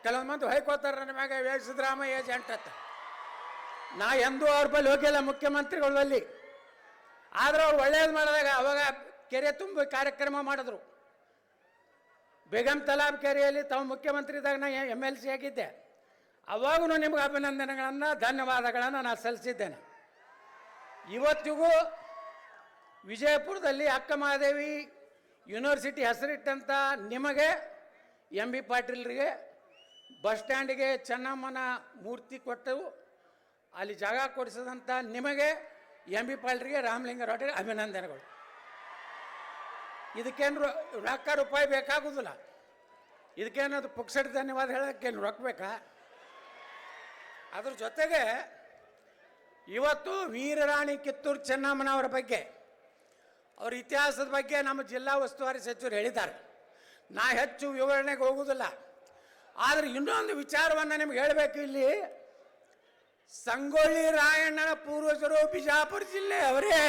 ಕೆಲವೊಂದು ಮಂದಿ ಹೊಯ್ಕೋತಾರೆ ನನ್ನ ಮ್ಯಾಗ ಸಿದ್ದರಾಮಯ್ಯ ಏಜೆಂಟ್ ಅಂತ. ನಾ ಎಂದೂ ಅವ್ರ ಬಳಿ ಹೋಗಿಲ್ಲ ಮುಖ್ಯಮಂತ್ರಿಗಳ ಬಳಿ. ಆದ್ರೆ ಅವ್ರು ಒಳ್ಳೇದು ಮಾಡಿದಾಗ ಅವಾಗ ಕೆರೆ ತುಂಬ ಕಾರ್ಯಕ್ರಮ ಮಾಡಿದ್ರು. ಬೇಗಂ ತಲಾಬ್ ಕೆರೆಯಲ್ಲಿ ತಾವು ಮುಖ್ಯಮಂತ್ರಿ ಇದ್ದಾಗ ನಾ MLC ಆಗಿದ್ದೆ. ಅವಾಗೂ ನಿಮ್ಗೆ ಅಭಿನಂದನೆಗಳನ್ನು ಧನ್ಯವಾದಗಳನ್ನು ನಾನು ಸಲ್ಲಿಸಿದ್ದೇನೆ. ಇವತ್ತಿಗೂ ವಿಜಯಪುರದಲ್ಲಿ ಅಕ್ಕ ಮಹಾದೇವಿ ಯೂನಿವರ್ಸಿಟಿ ಹೆಸರಿಟ್ಟಂಥ ನಿಮಗೆ MB ಪಾಟೀಲ್ರಿಗೆ ಬಸ್ ಸ್ಟ್ಯಾಂಡಿಗೆ ಚೆನ್ನಮ್ಮನ ಮೂರ್ತಿ ಕೊಟ್ಟು ಅಲ್ಲಿ ಜಾಗ ಕೊಡಿಸಿದಂಥ ನಿಮಗೆ MB ಪಾಟೀಲ್ರಿಗೆ ರಾಮಲಿಂಗಾರೆಡ್ಡಿಗೆ ಅಭಿನಂದನೆಗಳು. ಇದಕ್ಕೇನು ರೊಕ್ಕ ರೂಪಾಯಿ ಬೇಕಾಗೋದಿಲ್ಲ. ಇದಕ್ಕೇನದು ಪುಕ್ಸಟ್ ಧನ್ಯವಾದ ಹೇಳೋಕ್ಕೇನು ರೊಕ್ಕ ಬೇಕಾ? ಅದ್ರ ಜೊತೆಗೆ ಇವತ್ತು ವೀರರಾಣಿ ಕಿತ್ತೂರು ಚೆನ್ನಮ್ಮನವರ ಬಗ್ಗೆ, ಅವ್ರ ಇತಿಹಾಸದ ಬಗ್ಗೆ ನಮ್ಮ ಜಿಲ್ಲಾ ಉಸ್ತುವಾರಿ ಸಚಿವರು ಹೇಳಿದ್ದಾರೆ. ನಾ ಹೆಚ್ಚು ವಿವರಣೆಗೆ ಹೋಗುವುದಿಲ್ಲ. ಆದರೆ ಇನ್ನೊಂದು ವಿಚಾರವನ್ನು ನಿಮ್ಗೆ ಹೇಳಬೇಕು. ಇಲ್ಲಿ ಸಂಗೊಳ್ಳಿ ರಾಯಣ್ಣನ ಪೂರ್ವಜರು ಬಿಜಾಪುರ ಜಿಲ್ಲೆ ಅವರೇ.